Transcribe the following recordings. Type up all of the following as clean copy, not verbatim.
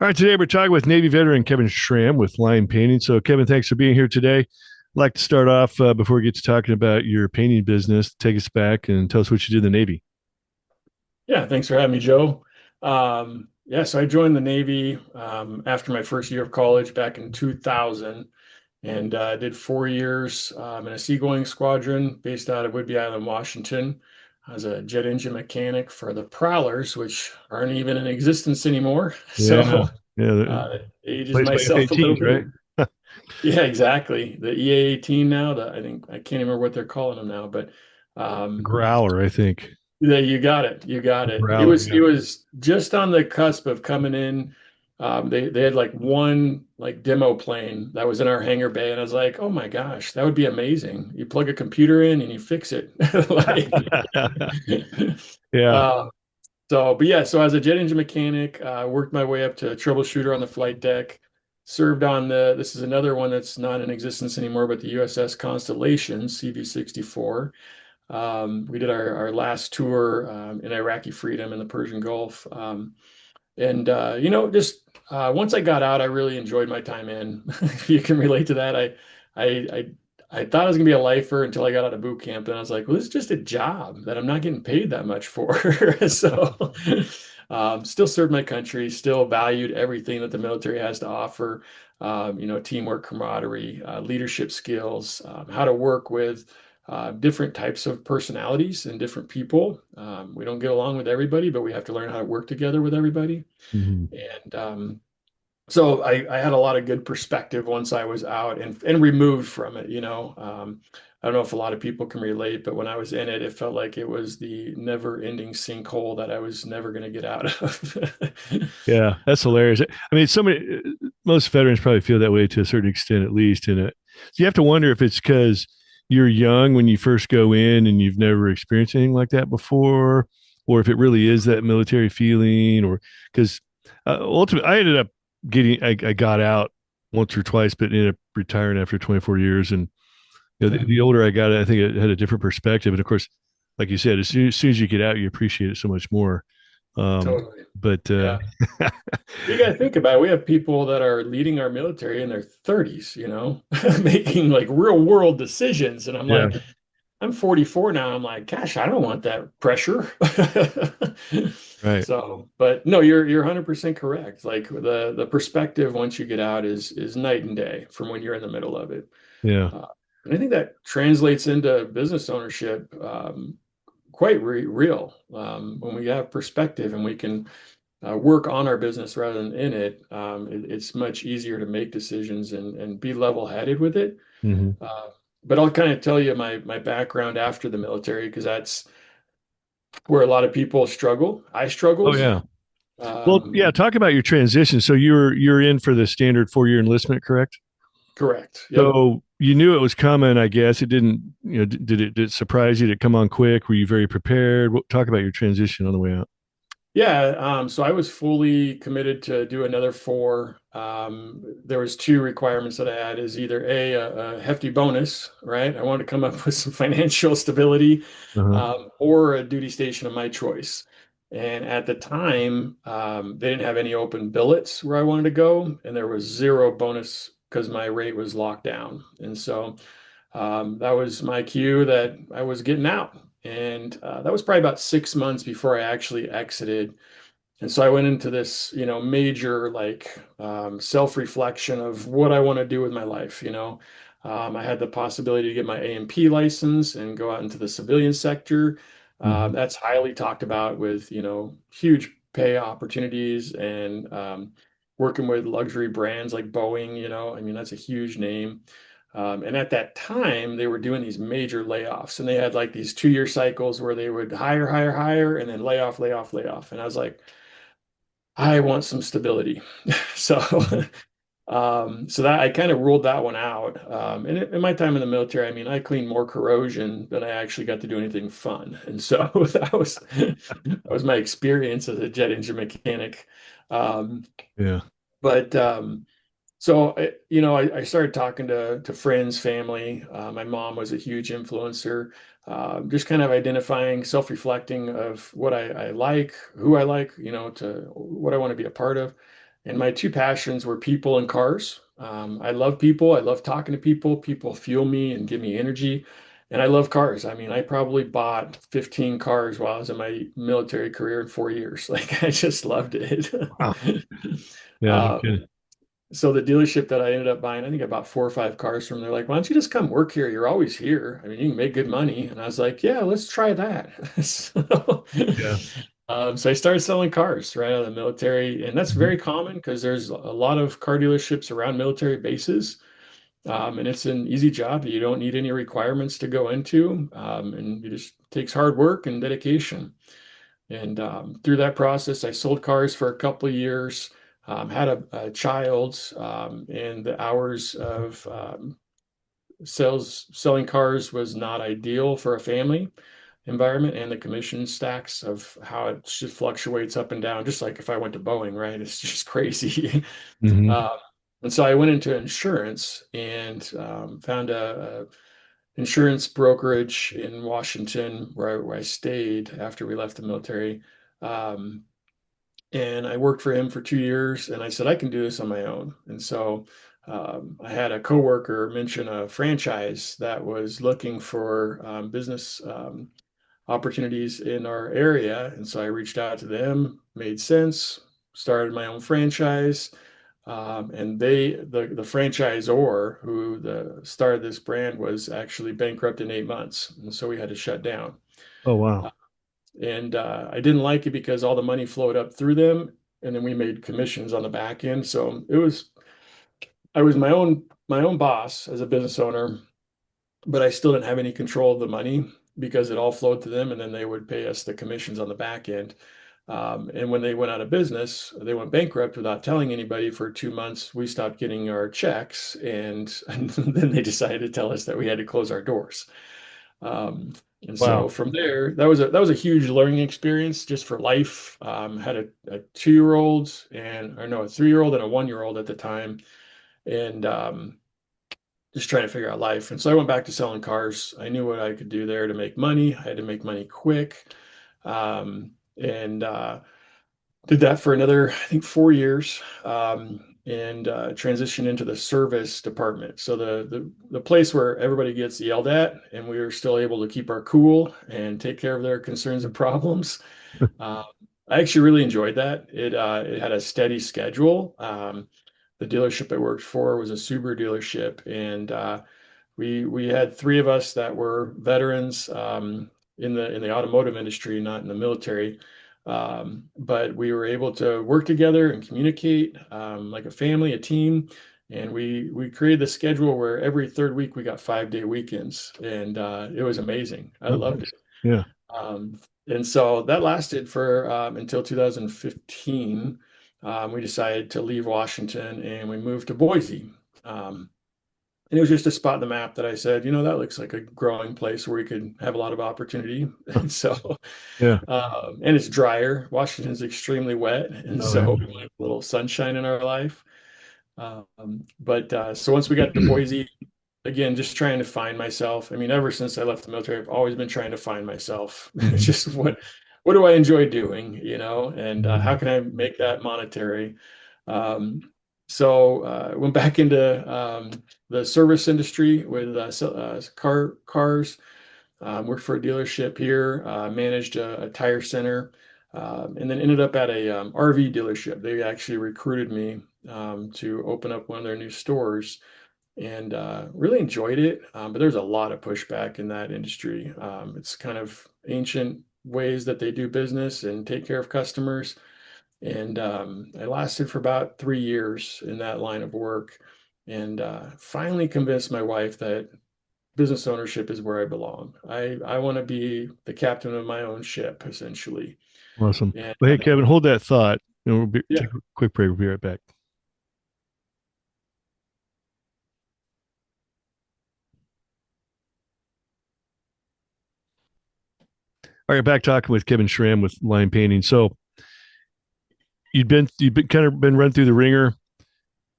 All right, today we're talking with Navy veteran Kevin Schramm with Line Painting. So, Kevin, thanks for being here today. I'd like to start off before we get to talking about your painting business. Take us back and tell us what you did in the Navy. Yeah, thanks for having me, Joe. Yeah, so I joined the Navy after my first year of college back in 2000 and did 4 years in a seagoing squadron based out of Whidbey Island, Washington. I was a jet engine mechanic for the Prowlers, which aren't even in existence anymore. Yeah, So yeah, ages placed by myself a little F-18s, right? bit. Yeah, exactly. The EA-18 now, I think I can't remember what they're calling them now, but The um, Growler, I think. yeah, you got it. You got The it. It Growler, was yeah. it was just on the cusp of coming in. They had like one like demo plane that was in our hangar bay, and I was like, oh my gosh, that would be amazing. You plug a computer in and you fix it. Like, Yeah. uh, but yeah, so as a jet engine mechanic, worked my way up to troubleshooter on the flight deck. Served on this is another one that's not in existence anymore, but the USS Constellation CV-64. We did our last tour in Iraqi freedom in the Persian Gulf. Just once I got out, I really enjoyed my time in. If you can relate to that, I, I, I thought I was gonna be a lifer until I got out of boot camp, and I was like, well, this is just a job that I'm not getting paid that much for. So, still served my country, still valued everything that the military has to offer. Teamwork, camaraderie, leadership skills, how to work with different types of personalities and different people. We don't get along with everybody, but we have to learn how to work together with everybody. Mhm. And I had a lot of good perspective once I was out and removed from it. I don't know if a lot of people can relate, but when I was in it, it felt like it was the never-ending sinkhole that I was never going to get out of. Yeah, that's hilarious. I mean, most veterans probably feel that way to a certain extent, at least. So you have to wonder if it's because you're young when you first go in and you've never experienced anything like that before, or if it really is that military feeling, or because ultimately, I ended up I got out once or twice, but ended up retiring after 24 years. And Yeah, the older I got, I think it had a different perspective. And of course, like you said, as soon as you get out, you appreciate it so much more. totally. But Yeah. You got to think about it. We have people that are leading our military in their 30s, making like real world decisions. And I'm yeah, like, I'm 44 now. I'm like, gosh, I don't want that pressure. right. So, but no, you're 100% correct. Like the perspective once you get out is night and day from when you're in the middle of it. Yeah. Uh, and I think that translates into business ownership quite real when we have perspective and we can work on our business rather than in it. It's much easier to make decisions and be level-headed with it. Hmm. Uh, but I'll kind of tell you my background after the military because that's where a lot of people struggle. I Oh struggled. yeah. Well, Um, yeah. Talk about your transition. So you're in for the standard 4 year enlistment, correct? Correct. Yep. So you knew it was coming. I guess it didn't. Did it surprise you? Did it come on quick? Were you very prepared? Talk about your transition on the way out. Yeah. So I was fully committed to do another four. There was two requirements that I had is either a hefty bonus, right? I wanted to come up with some financial stability, Uh-huh. or a duty station of my choice. And at the time, they didn't have any open billets where I wanted to go, and there was zero bonus because my rate was locked down. And so that was my cue that I was getting out. And that was probably about 6 months before I actually exited. And so I went into this, major like self-reflection of what I want to do with my life. I had the possibility to get my A&P license and go out into the civilian sector. Hmm. That's highly talked about with, huge pay opportunities and working with luxury brands like Boeing, I mean, that's a huge name. And at that time, they were doing these major layoffs, and they had like these 2 year cycles where they would hire, hire, hire, and then lay off, lay off, lay off. And I was like, I want some stability. So, Hmm. so that I kind of ruled that one out. And in my time in the military, I mean, I cleaned more corrosion than I actually got to do anything fun. And so that was my experience as a jet engine mechanic. Um, Yeah. but I started talking to friends, family. My mom was a huge influencer. Just kind of identifying, self-reflecting of what I like, who I like, to what I want to be a part of. And my two passions were people and cars. I love people. I love talking to people. People fuel me and give me energy. And I love cars. I mean, I probably bought 15 cars while I was in my military career in 4 years. Like, I just loved it. Wow. Yeah, no Um, kidding. so the dealership that I ended up buying, I think I bought 4 or 5 cars from. They're like, "Why don't you just come work here? You're always here. I mean, you can make good money." And I was like, "Yeah, let's try that." So, Yeah. so I started selling cars right out of the military, and that's Mhm. very common because there's a lot of car dealerships around military bases, and it's an easy job that you don't need any requirements to go into, and it just takes hard work and dedication. And through that process, I sold cars for a couple of years, had a child, and the hours of selling cars was not ideal for a family environment, and the commission stacks of how it just fluctuates up and down, just like if I went to Boeing, right? It's just crazy. Mhm. uh, and so I went into insurance and found a insurance brokerage in Washington where I stayed after we left the military. Um, and I worked for him for 2 years, and I said, I can do this on my own. And so I had a coworker mention a franchise that was looking for business opportunities in our area. And so I reached out to them, made sense, started my own franchise. And the franchisor who started this brand was actually bankrupt in 8 months. And so we had to shut down. Oh Uh, wow. and I didn't like it because all the money flowed up through them, and then we made commissions on the back end. So I was my own boss as a business owner, but I still didn't have any control of the money because it all flowed to them, and then they would pay us the commissions on the back end. And when they went out of business, they went bankrupt without telling anybody for 2 months. We stopped getting our checks, and then they decided to tell us that we had to close our doors. Um, and so Wow. from there, that was a huge learning experience just for life. Had a 2-year-old and or no, a 3-year-old and a 1-year-old at the time, and just trying to figure out life. And so I went back to selling cars. I knew what I could do there to make money. I had to make money quick, and did that for another, I think, 4 years, and transitioned into the service department. So the place where everybody gets yelled at, and we were still able to keep our cool and take care of their concerns and problems. Uh, I actually really enjoyed that. It had a steady schedule. The dealership I worked for was a Subaru dealership, and we had three of us that were veterans in the automotive industry, not in the military. But we were able to work together and communicate like a family, a team. And we created the schedule where every third week we got 5-day weekends, and it was amazing. I Oh, loved nice. it. Yeah. And so that lasted for until 2015. We decided to leave Washington and we moved to Boise. Um, and it was just a spot in the map that I said, that looks like a growing place where we could have a lot of opportunity. And so, Yeah. and it's drier. Washington's extremely wet. And Oh so we wanted a little sunshine in our life. But so once we got to yeah. Boise, again, just trying to find myself. I mean, ever since I left the military, I've always been trying to find myself. It's Mhm. just what do I enjoy doing, and how Mhm. can I make that monetary? Um, so went back into the service industry with cars. Worked for a dealership here, managed a tire center, and then ended up at a RV dealership. They actually recruited me to open up one of their new stores and really enjoyed it. But there's a lot of pushback in that industry. It's kind of ancient ways that they do business and take care of customers. And I lasted for about 3 years in that line of work and finally convinced my wife that business ownership is where I belong. I want to be the captain of my own ship, essentially. Awesome. And Well, hey, Kevin, hold that thought. yeah, Take a quick break. We'll be right back. All right, back talking with Kevin Schramm with Line Painting. So you've been kind of been run through the ringer.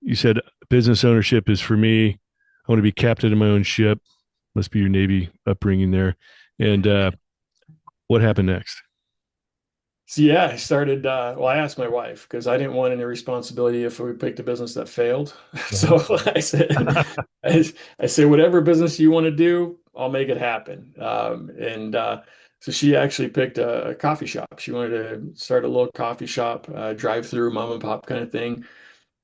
You said business ownership is for me. I want to be captain of my own ship. Must be your Navy upbringing there. And what happened next? So yeah, I started. Well, I asked my wife because I didn't want any responsibility if we picked a business that failed. Uh-huh. So I said, I, I said, whatever business you want to do, I'll make it happen. And so she actually picked a coffee shop. She wanted to start a little coffee shop, drive-through, mom and pop kind of thing.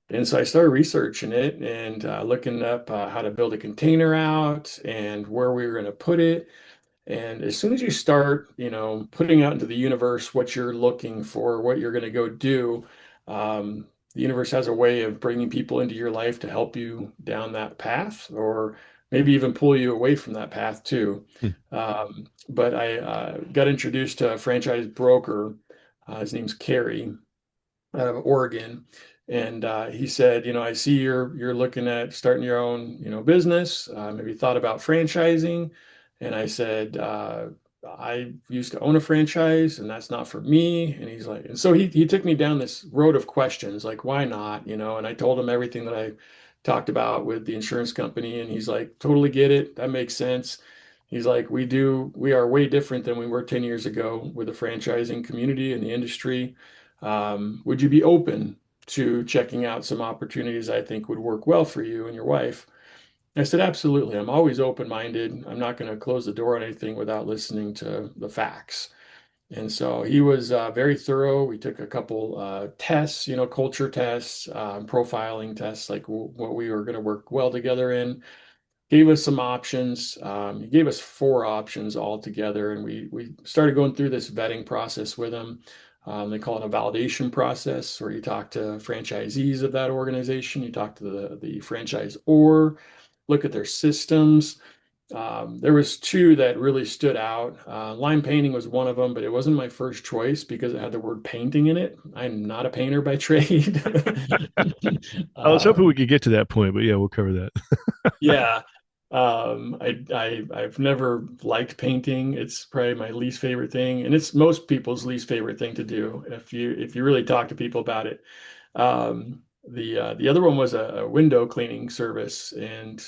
And so I started researching it and looking up how to build a container out and where we were going to put it. And as soon as you start, putting out into the universe what you're looking for, what you're going to go do, the universe has a way of bringing people into your life to help you down that path, or maybe even pull you away from that path too. Hmm. But I got introduced to a franchise broker. His name's Kerry out of Oregon. And he said, I see you're looking at starting your own, business. Maybe thought about franchising. And I said, I used to own a franchise, and that's not for me. And he's like, and so he took me down this road of questions, like, why not? And I told him everything that I talked about with the insurance company, and he's like, totally get it. That makes sense. He's like, we are way different than we were 10 years ago with the franchising community and the industry. Would you be open to checking out some opportunities I think would work well for you and your wife? I said, absolutely. I'm always open-minded. I'm not going to close the door on anything without listening to the facts. And so he was very thorough. We took a couple tests, culture tests, profiling tests, like what we were going to work well together in. Gave us some options. He gave us four options altogether, and we started going through this vetting process with him. They call it a validation process, where you talk to franchisees of that organization, you talk to the franchisor, look at their systems. There was two that really stood out. Lime painting was one of them, but it wasn't my first choice because it had the word painting in it. I'm not a painter by trade. I was hoping we um, could get to that point, but yeah, we'll cover that. yeah. I've never liked painting. It's probably my least favorite thing, and it's most people's least favorite thing to do if you really talk to people about it. The other one was a window cleaning service, and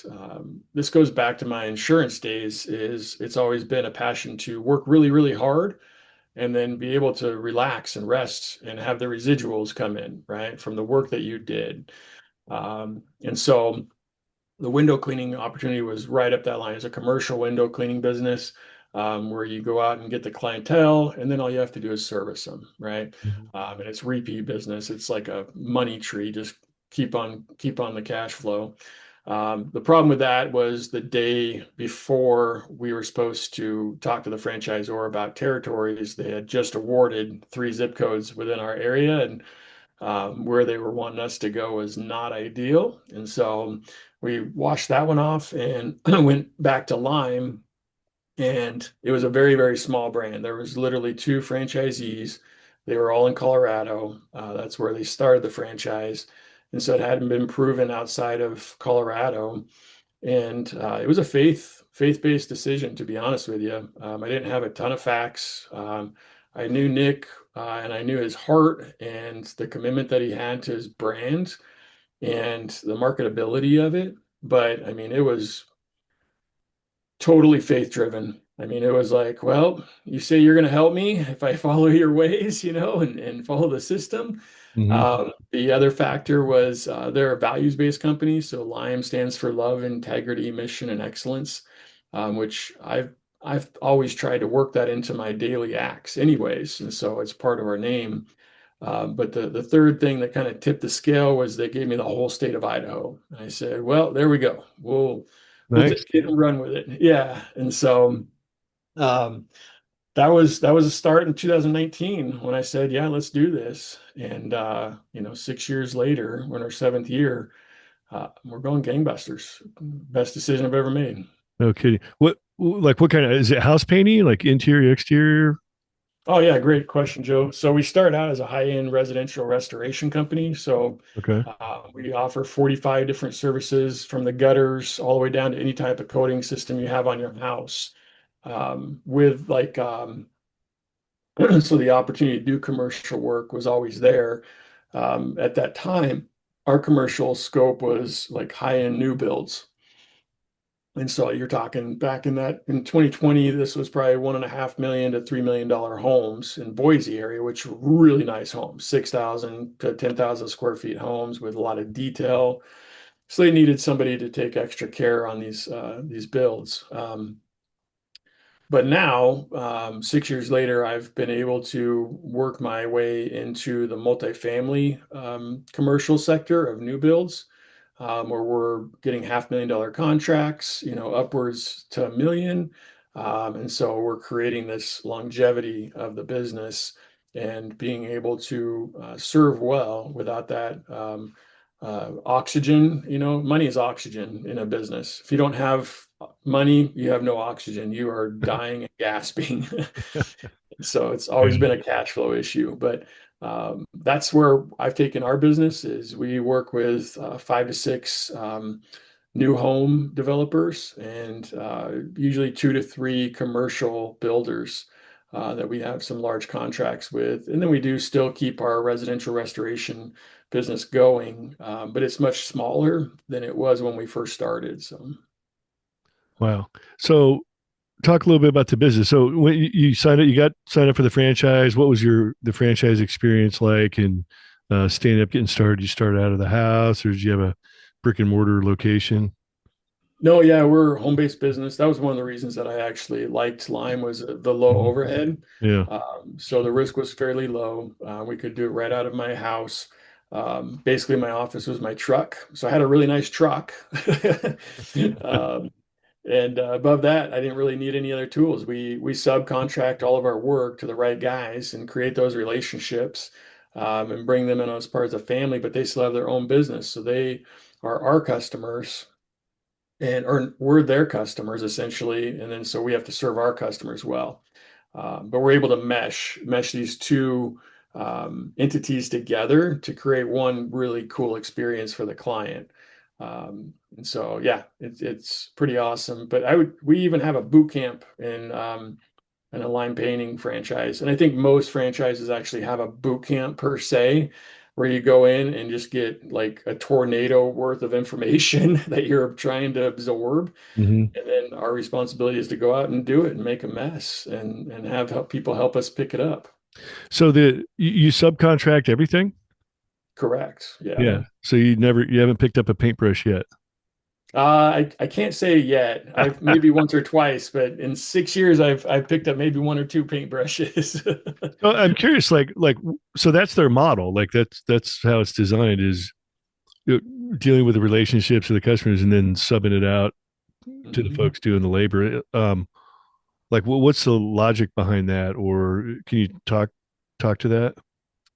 this goes back to my insurance days. Is It's always been a passion to work really, really hard and then be able to relax and rest and have the residuals come in, right, from the work that you did. And so the window cleaning opportunity was right up that line. It's a commercial window cleaning business, where you go out and get the clientele, and then all you have to do is service them, right? Mhm. And it's repeat business. It's like a money tree, just keep on the cash flow. The problem with that was the day before we were supposed to talk to the franchisor about territories, they had just awarded three zip codes within our area, and where they were wanting us to go was not ideal. And so we washed that one off and went back to Lime. And it was a very, very small brand. There was literally two franchisees. They were all in Colorado. That's where they started the franchise. And so it hadn't been proven outside of Colorado. And it was a faith-based decision, to be honest with you. I didn't have a ton of facts. I knew Nick, and I knew his heart and the commitment that he had to his brand and the marketability of it. But I mean, it was totally faith driven. I mean, it was like, well, you say you're going to help me if I follow your ways, and follow the system. Mhm. The other factor was they're a values-based company. So Lime stands for love, integrity, mission, and excellence, which I've always tried to work that into my daily acts anyways. And so it's part of our name. But the third thing that kind of tipped the scale was they gave me the whole state of Idaho. And I said, well, there we go. We'll Nice. take it and run with it. Yeah. And so um, that was a start in 2019 when I said, yeah, let's do this. And 6 years later, we're in our seventh year, we're going gangbusters. Best decision I've ever made. No kidding. What kind of, is it house painting, like interior, exterior? Oh yeah, great question, Joe. So we started out as a high-end residential restoration company. So Okay. we offer 45 different services from the gutters all the way down to any type of coating system you have on your house. With like So the opportunity to do commercial work was always there. At that time, our commercial scope was like high-end new builds. And so you're talking back in 2020, this was probably 1.5 million to $3 million homes in Boise area, which are really nice homes, 6,000 to 10,000 square feet homes with a lot of detail. So they needed somebody to take extra care on these builds. But now, 6 years later, I've been able to work my way into the multifamily commercial sector of new builds, where we're getting $500,000 contracts, upwards to 1 million. And so we're creating this longevity of the business and being able to serve well without that oxygen. Money is oxygen in a business. If you don't have money, you have no oxygen. You are dying and gasping. So it's always Yeah. been a cash flow issue. But that's where I've taken our business is we work with 5 to 6 new home developers and usually 2 to 3 commercial builders that we have some large contracts with. And then we do still keep our residential restoration business going, but it's much smaller than it was when we first started. So. Wow. So talk a little bit about the business. So when you signed up, you got signed up for the franchise. What was the franchise experience like? And standing up, getting started. You started out of the house, or did you have a brick and mortar location? No, yeah, we're home-based business. That was one of the reasons that I actually liked Lime was the low Mhm. overhead. Yeah. So the risk was fairly low. We could do it right out of my house. Basically, my office was my truck. So I had a really nice truck. Um, and above that, I didn't really need any other tools. We subcontract all of our work to the right guys and create those relationships and bring them in as part of the family, but they still have their own business. So they are our customers and or we're their customers essentially, and then so we have to serve our customers well. But we're able to mesh these two entities together to create one really cool experience for the client. And so yeah, it's pretty awesome. But we even have a boot camp in an Align painting franchise. And I think most franchises actually have a boot camp per se, where you go in and just get like a tornado worth of information that you're trying to absorb. Hmm. And then our responsibility is to go out and do it and make a mess and have people help us pick it up. So you subcontract everything? Correct. Yeah. Yeah. So you haven't picked up a paintbrush yet. I can't say yet. I've maybe once or twice, but in 6 years, I've picked up maybe one or two paintbrushes. So I'm curious, so that's their model. Like that's how it's designed is dealing with the relationships of the customers and then subbing it out to the Mhm. folks doing the labor. Like what's the logic behind that, or can you talk to that?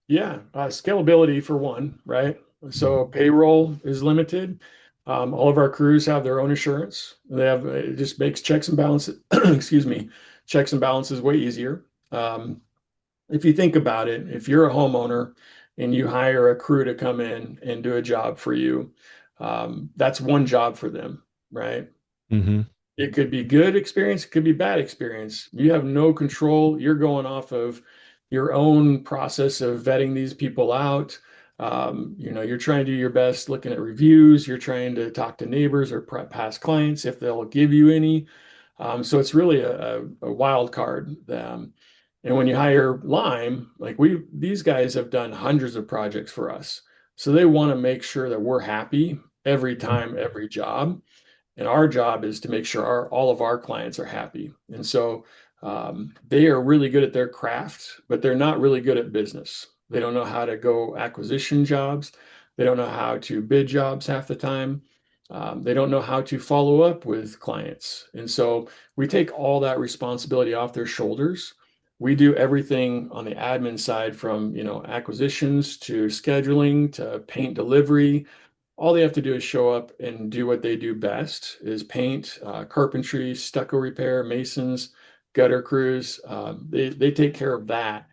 Yeah, scalability for one, right? So Mhm. payroll is limited. All of our crews have their own insurance. It just makes checks and balances, excuse me, checks and balances way easier. If you think about it, if you're a homeowner and you hire a crew to come in and do a job for you, that's one job for them, right? Mhm. It could be good experience, it could be bad experience. You have no control. You're going off of your own process of vetting these people out. You're trying to do your best looking at reviews. You're trying to talk to neighbors or past clients if they'll give you any. So it's really a wild card. And when you hire Lime, like these guys have done hundreds of projects for us. So they want to make sure that we're happy every time, every job. And our job is to make sure all of our clients are happy. And so they are really good at their craft, but they're not really good at business. They don't know how to go acquisition jobs. They don't know how to bid jobs half the time. They don't know how to follow up with clients. And so we take all that responsibility off their shoulders. We do everything on the admin side from, acquisitions to scheduling to paint delivery. All they have to do is show up and do what they do best is paint, carpentry, stucco repair, masons, gutter crews. They take care of that,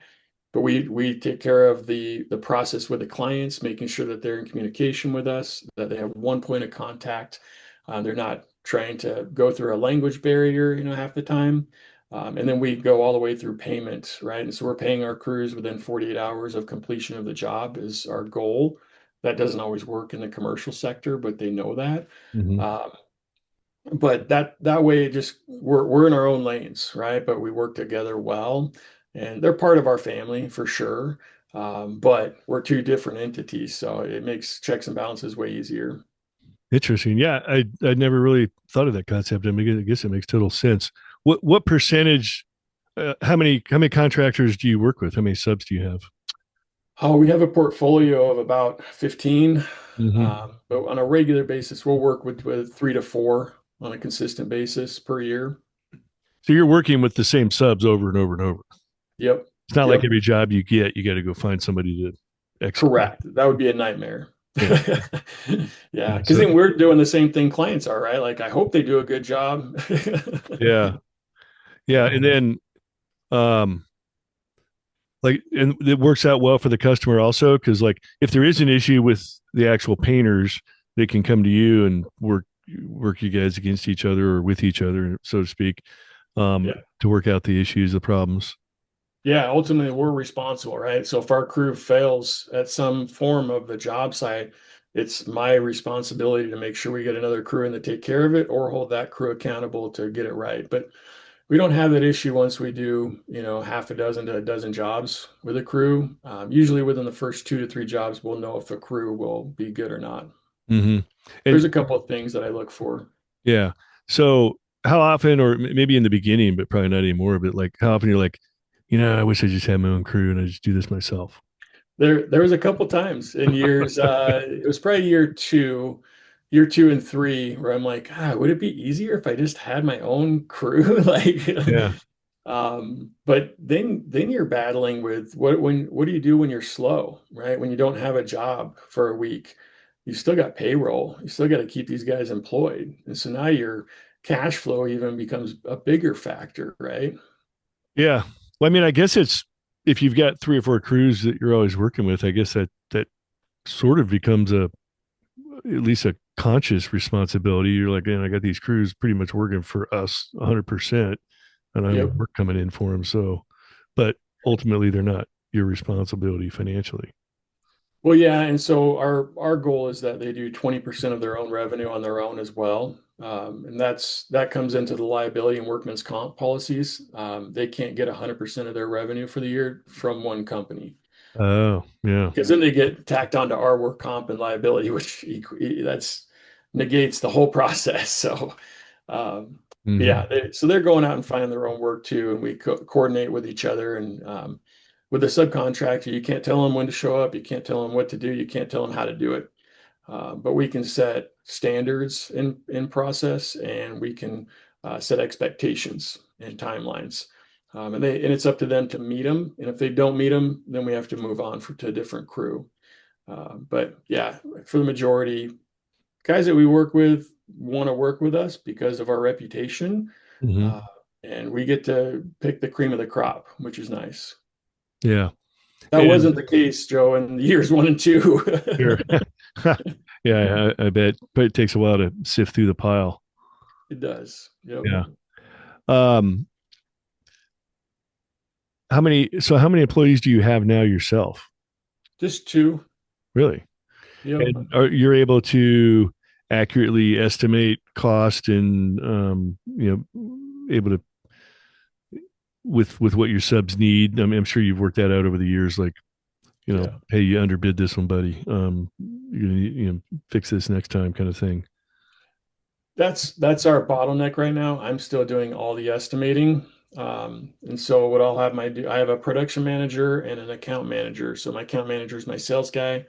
but we take care of the process with the clients, making sure that they're in communication with us, that they have one point of contact. They're not trying to go through a language barrier, half the time. And then we go all the way through payment, right? And so we're paying our crews within 48 hours of completion of the job is our goal. That doesn't always work in the commercial sector, but they know that. Mhm. Um, but that way it just we're in our own lanes, right? But we work together well, and they're part of our family for sure. But we're two different entities, so it makes checks and balances way easier. Interesting. Yeah, I never really thought of that concept. I mean, I guess it makes total sense. What percentage? How many contractors do you work with? How many subs do you have? Oh, we have a portfolio of about 15, Hmm. but on a regular basis, we'll work with 3 to 4 on a consistent basis per year. So you're working with the same subs over and over and over. Yep, It's not like yep, every job you get, you got to go find somebody to execute. correct. That would be a nightmare. Yeah. Yeah, Yeah. because So then we're doing the same thing clients are, right? Like, I hope they do a good job. yeah, yeah, Yeah, and then um, like, and it works out well for the customer also because like if there is an issue with the actual painters, they can come to you and work you guys against each other or with each other, so to speak, yeah. to work out the issues, the problems. Yeah, ultimately we're responsible, right? So if our crew fails at some form of the job site, it's my responsibility to make sure we get another crew in to take care of it or hold that crew accountable to get it right. But we don't have that issue once we do, half a dozen to a dozen jobs with a crew. Usually within the first 2 to 3 jobs, we'll know if a crew will be good or not. Hmm. There's And a couple of things that I look for. yeah, so how often, or maybe in the beginning, but probably not anymore, but like how often you're like, I wish I just had my own crew and I just do this myself. There was a couple times in years, it was probably year two and three, where I'm like, would it be easier if I just had my own crew? Like, Yeah. but then you're battling with what do you do when you're slow, right? When you don't have a job for a week, you still got payroll, you still got to keep these guys employed, and so now your cash flow even becomes a bigger factor, right? Yeah. Well, I mean, I guess it's if you've got three or four crews that you're always working with, I guess that sort of becomes a at least a conscious responsibility. You're like, man, I got these crews pretty much working for us 100%, and I have Yep. work coming in for them. So, but ultimately, they're not your responsibility financially. Well, yeah, and so our goal is that they do 20% of their own revenue on their own as well. And that comes into the liability and workman's comp policies. They can't get 100% of their revenue for the year from one company Oh, yeah. because then they get tacked onto our work comp and liability, which that's negates the whole process. So, yeah, Hmm. so they're going out and finding their own work too, and we coordinate with each other. And with a subcontractor, you can't tell them when to show up, you can't tell them what to do, you can't tell them how to do it. But we can set standards in process, and we can set expectations and timelines. And it's up to them to meet them. And if they don't meet them, then we have to move on to a different crew. But yeah, for the majority, guys that we work with want to work with us because of our reputation. Hmm. Uh, and we get to pick the cream of the crop, which is nice. Yeah. That And wasn't the case, Joe, in years one and two. sure. Yeah, I bet, but it takes a while to sift through the pile. It does. Yep. Yeah. Um, how many employees do you have now yourself? Just two. Really? Yep. And you're able to accurately estimate cost and able to with what your subs need. I mean, I'm sure you've worked that out over the years. Like, Yeah. hey, you underbid this one, buddy. You're gonna fix this next time, kind of thing. That's our bottleneck right now. I'm still doing all the estimating. And so what I'll have I have a production manager and an account manager. So my account manager is my sales guy.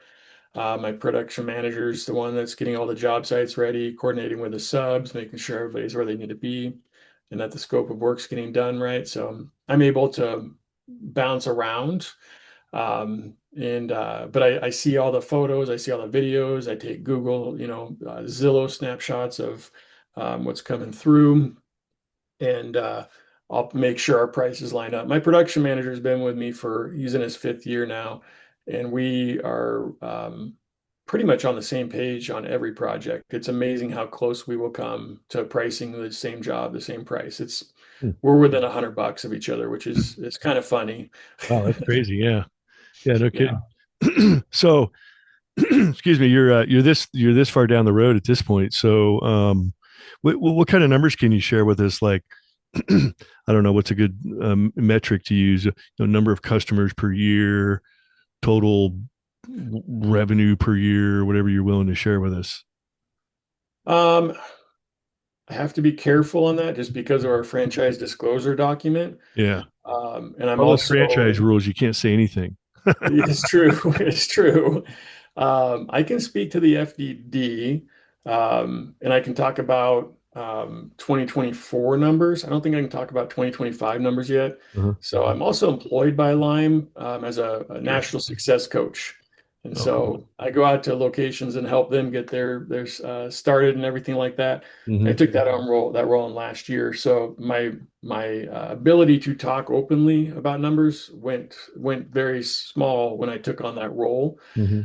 My production manager is the one that's getting all the job sites ready, coordinating with the subs, making sure everybody's where they need to be, and that the scope of work's getting done right. So I'm able to bounce around. And but I see all the photos, I see all the videos, I take Google, Zillow snapshots of what's coming through, and I'll make sure our prices line up. My production manager has been with me he's in his fifth year now, and we are pretty much on the same page on every project. It's amazing how close we will come to pricing the same job, the same price. Hmm. We're within $100 of each other, which is it's kind of funny. Wow, that's crazy. Yeah, yeah, no Yeah. kidding. So, excuse me, you're this far down the road at this point. So, What kind of numbers can you share with us? Like, I don't know, what's a good metric to use? Number of customers per year, total revenue per year, whatever you're willing to share with us. Um, I have to be careful on that just because of our franchise disclosure document. Yeah. And I'm All those also, franchise rules, you can't say anything. it's true, it's true. I can speak to the FDD, and I can talk about 2024 numbers. I don't think I can talk about 2025 numbers yet. Uh-huh. So I'm also employed by Lime as a Sure. national success coach. And Oh, cool. so I go out to locations and help them get their started and everything like that. I Hmm. took that role in last year. So my ability to talk openly about numbers went very small when I took on that role. Hmm.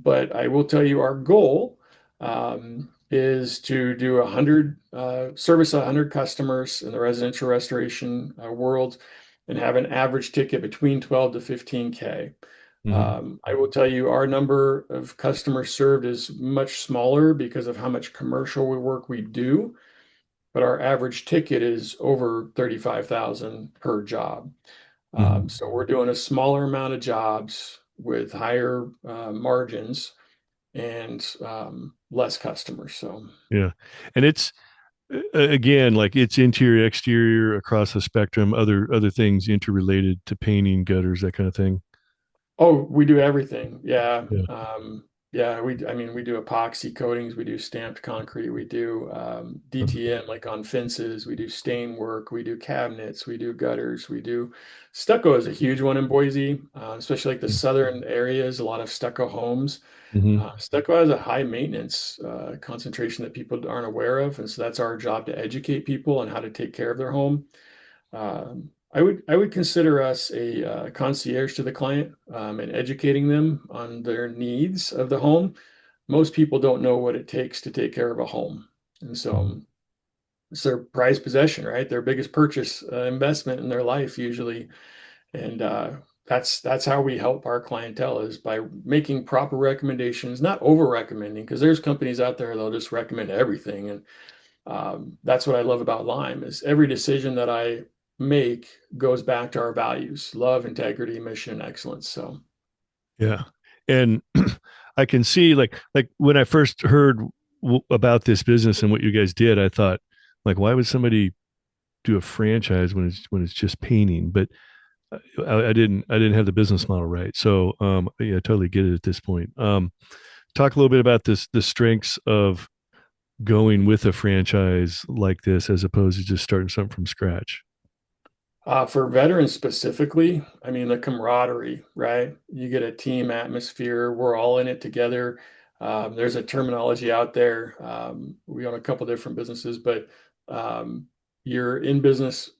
But I will tell you our goal is to do 100, service 100 customers in the residential restoration world and have an average ticket between 12 to 15K. Hmm. I will tell you our number of customers served is much smaller because of how much commercial work we do, but our average ticket is over 35,000 per job. Hmm. So we're doing a smaller amount of jobs with higher margins and less customers. So, Yeah. And it's again, like it's interior, exterior, across the spectrum, other things interrelated to painting, gutters, that kind of thing. oh, we do everything. Yeah. Yeah. Yeah, I mean, we do epoxy coatings, we do stamped concrete, we do DTM like on fences, we do stain work, we do cabinets, we do gutters, we do stucco is a huge one in Boise, especially like the southern areas, a lot of stucco homes. Mm-hmm. Stucco has a high maintenance concentration that people aren't aware of, and so that's our job to educate people on how to take care of their home. I would consider us a concierge to the client and educating them on their needs of the home. Most people don't know what it takes to take care of a home, and Mm-hmm. so it's their prized possession, right? Their biggest purchase investment in their life usually, and that's how we help our clientele is by making proper recommendations, not over recommending, because there's companies out there they'll just recommend everything, and that's what I love about Lime is every decision that I make goes back to our values, love, integrity, mission, and excellence. So, Yeah. And I can see like when I first heard about this business and what you guys did, I thought like why would somebody do a franchise when it's just painting? But I didn't have the business model right. So yeah, I totally get it at this point. Talk a little bit about the strengths of going with a franchise like this as opposed to just starting something from scratch. for veterans specifically, I mean, the camaraderie, right? You get a team atmosphere. We're all in it together. There's a terminology out there. We own a couple different businesses, but um, you're in business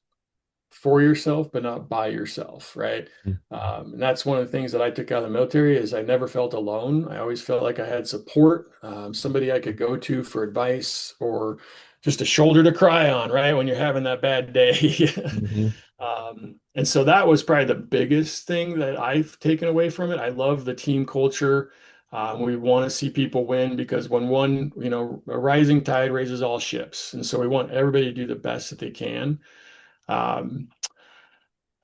for yourself, but not by yourself, right? And that's one of the things that I took out of the military is I never felt alone. I always felt like I had support, somebody I could go to for advice or just a shoulder to cry on, right? When you're having that bad day. Mm-hmm. And so that was probably the biggest thing that I've taken away from it. I love the team culture. We want to see people win because when one, a rising tide raises all ships. And so we want everybody to do the best that they can. Um,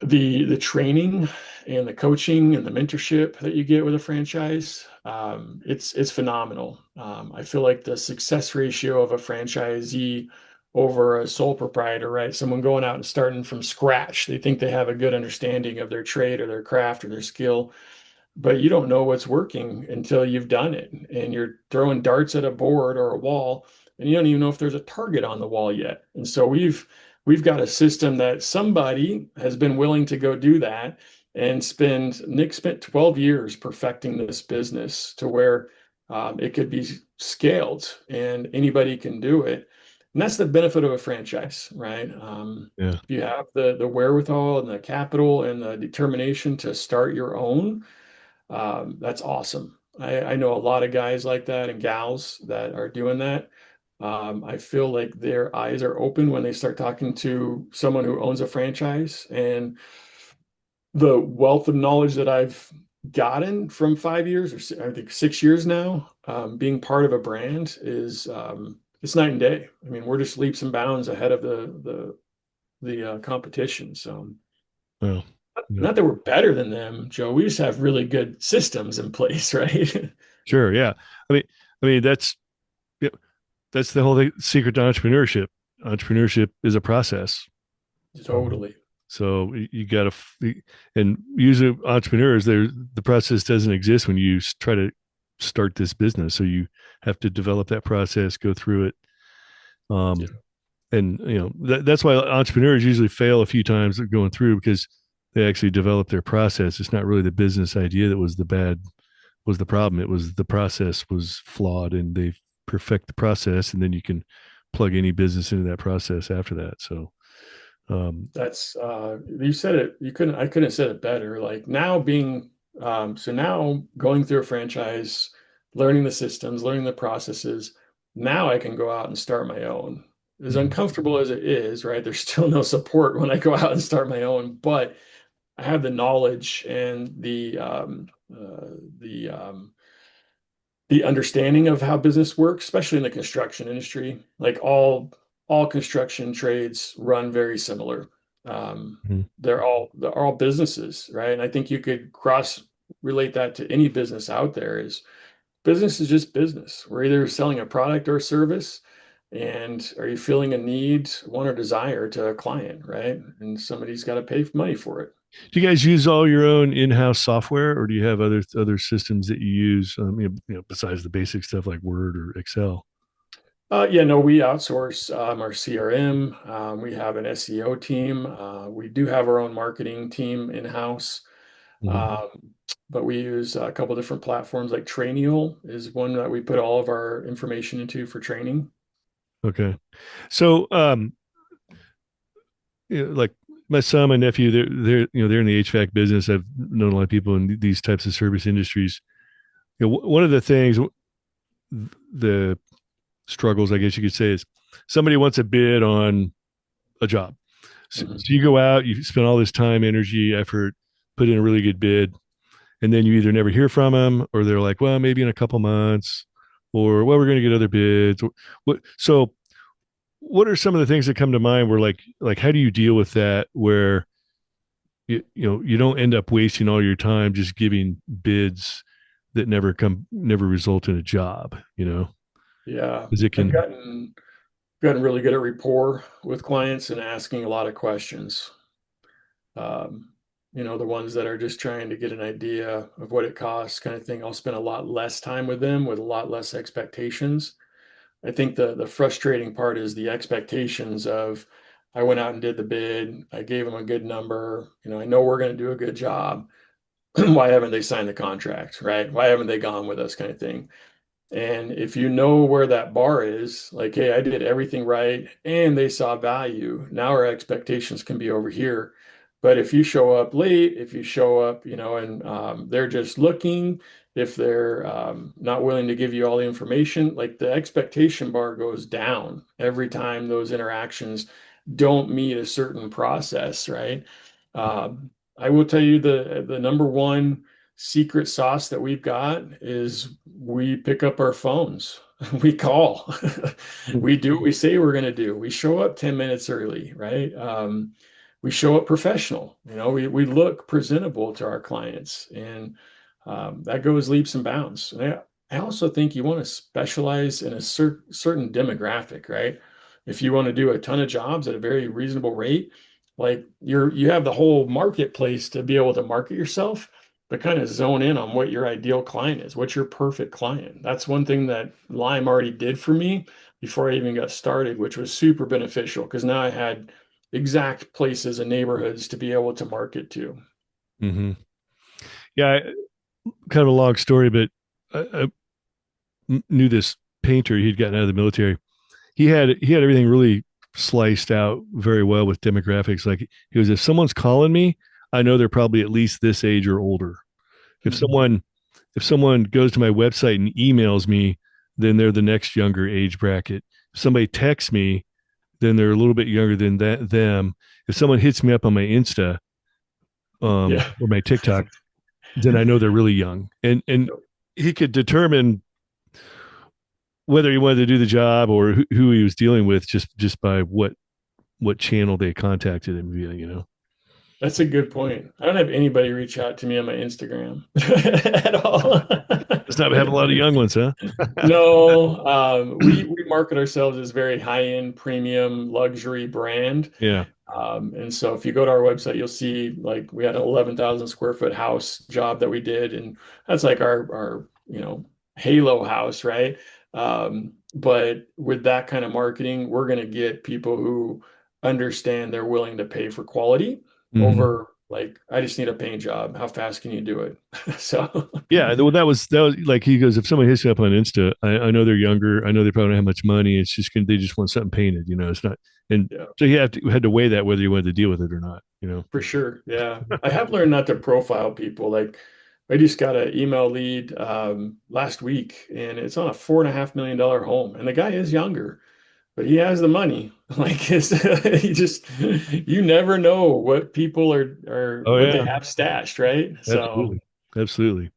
the training and the coaching and the mentorship that you get with a franchise, it's phenomenal. I feel like the success ratio of a franchisee over a sole proprietor, right? Someone going out and starting from scratch, they think they have a good understanding of their trade or their craft or their skill, but you don't know what's working until you've done it. And you're throwing darts at a board or a wall, and you don't even know if there's a target on the wall yet. And so we've got a system that somebody has been willing to go do that and Nick spent 12 years perfecting this business to where it could be scaled and anybody can do it. And that's the benefit of a franchise, right? Yeah. If you have the wherewithal and the capital and the determination to start your own, that's awesome. I know a lot of guys like that and gals that are doing that. I feel like their eyes are open when they start talking to someone who owns a franchise. And the wealth of knowledge that I've gotten from 5 years or I think 6 years now, being part of a brand is it's night and day. I mean, we're just leaps and bounds ahead of the competition. So Well, yeah, not that we're better than them, Joe. We just have really good systems in place, right? sure. Yeah. I mean, that's, yeah, that's the whole thing, secret to entrepreneurship. Entrepreneurship is a process. Um, Totally. so you got to, and usually entrepreneurs, the process doesn't exist when you try to start this business. So you have to develop that process, go through it. Yeah. And that's why entrepreneurs usually fail a few times going through, because they actually develop their process. It's not really the business idea that was the problem. It was the process was flawed, and they perfect the process, and then you can plug any business into that process after that. So That's you said it, I couldn't have said it better. Like now being so now going through a franchise, learning the systems, learning the processes, now I can go out and start my own. As mhm. uncomfortable as it is, right? There's still no support when I go out and start my own, but I have the knowledge and the understanding of how business works, especially in the construction industry. Like all construction trades run very similar. Mhm. They're all businesses, right? And I think you could cross relate that to any business out there. Is business is just business. We're either selling a product or a service, and are you feeling a need, want, or desire to a client, right? And somebody's got to pay money for it. Do you guys use all your own in-house software, or do you have other systems that you use, besides the basic stuff like Word or Excel? Yeah, no, we outsource our CRM. We have an SEO team. We do have our own marketing team in-house. Mhm. Um, but we use a couple different platforms like Trainial is one that we put all of our information into for training. Okay. So, like my son, my nephew, they're in the HVAC business. I've known a lot of people in these types of service industries. One of the things, the struggles, I guess you could say, is somebody wants a bid on a job. So Mhm. you go out, you spend all this time, energy, effort, put in a really good bid, and then you either never hear from them, or they're like, well, maybe in a couple months, or well, we're going to get other bids. So what are some of the things that come to mind where, like how do you deal with that, where you don't end up wasting all your time just giving bids that never result in a job, Yeah, because it I've can. gotten really good at rapport with clients and asking a lot of questions. Um, the ones that are just trying to get an idea of what it costs, kind of thing. I'll spend a lot less time with them with a lot less expectations. I think the frustrating part is the expectations of I went out and did the bid, I gave them a good number, I know we're going to do a good job. Why haven't they signed the contract, right? Why haven't they gone with us, kind of thing. And if you know where that bar is, like, hey, I did everything right and they saw value, now our expectations can be over here. But if you show up late, if you show up, and they're just looking, if they're not willing to give you all the information, like the expectation bar goes down every time those interactions don't meet a certain process, right? Um, I will tell you the number one secret sauce that we've got is we pick up our phones. We call. We do what we say we're going to do. We show up 10 minutes early, right? We show up professional. We look presentable to our clients, and that goes leaps and bounds. And I also think you want to specialize in a certain demographic, right? If you want to do a ton of jobs at a very reasonable rate, like you have the whole marketplace to be able to market yourself, but kind of zone in on what your ideal client is. What's your perfect client? That's one thing that Lime already did for me before I even got started, which was super beneficial because now I had exact places and neighborhoods to be able to market to. Mm-hmm. Yeah, kind of a long story, but I knew this painter. He'd gotten out of the military. He had everything really sliced out very well with demographics. Like, he was, if someone's calling me, I know they're probably at least this age or older. If Mhm. someone goes to my website and emails me, then they're the next younger age bracket. If somebody texts me, then they're a little bit younger than them. If someone hits me up on my Insta, Yeah. or my TikTok, then I know they're really young. And he could determine whether he wanted to do the job or who he was dealing with, just by what channel they contacted him via, That's a good point. I don't have anybody reach out to me on my Instagram at all. Let's not have a lot of young ones, huh? No, we market ourselves as very high-end premium luxury brand. Yeah. And so if you go to our website, you'll see like we had an 11,000 square foot house job that we did, and that's like our Halo house, right? But with that kind of marketing, we're going to get people who understand they're willing to pay for quality Hmm. over like, I just need a paint job. How fast can you do it? So Yeah. Well, that was like he goes, if somebody hits you up on Insta, I know they're younger. I know they probably don't have much money. It's just they just want something painted. It's not, and yeah. so you had to weigh that whether you wanted to deal with it or not. For sure. Yeah. I have learned not to profile people. Like I just got an email lead last week and it's on a $4.5 million home. And the guy is younger, but he has the money. Like it's he just you never know what people are Oh what they yeah, have stashed, right? So absolutely, absolutely.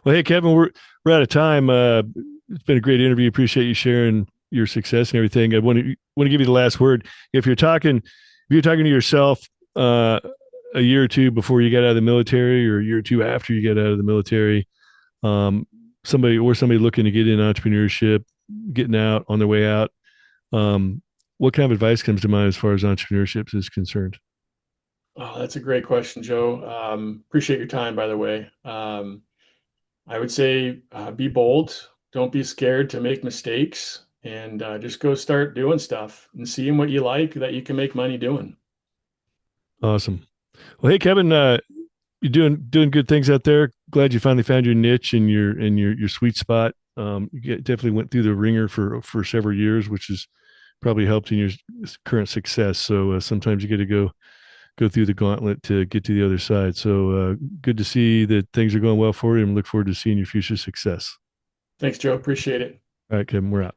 Well, hey Kevin, we're out of time. It's been a great interview. Appreciate you sharing your success and everything. I want to give you the last word. If you're talking to yourself a year or two before you got out of the military, or a year or two after you get out of the military, um, somebody looking to get in entrepreneurship, getting out on their way out, um, what kind of advice comes to mind as far as entrepreneurship is concerned? oh, that's a great question, Joe. Appreciate your time, by the way. I would say be bold. Don't be scared to make mistakes and just go start doing stuff and seeing what you like that you can make money doing. Awesome. Well, hey Kevin, you're doing good things out there. Glad you finally found your niche and your sweet spot. Definitely went through the ringer for several years, which has probably helped in your current success. So sometimes you get to go through the gauntlet to get to the other side. So good to see that things are going well for you, and look forward to seeing your future success. Thanks, Joe. Appreciate it. All right, Kevin, we're out.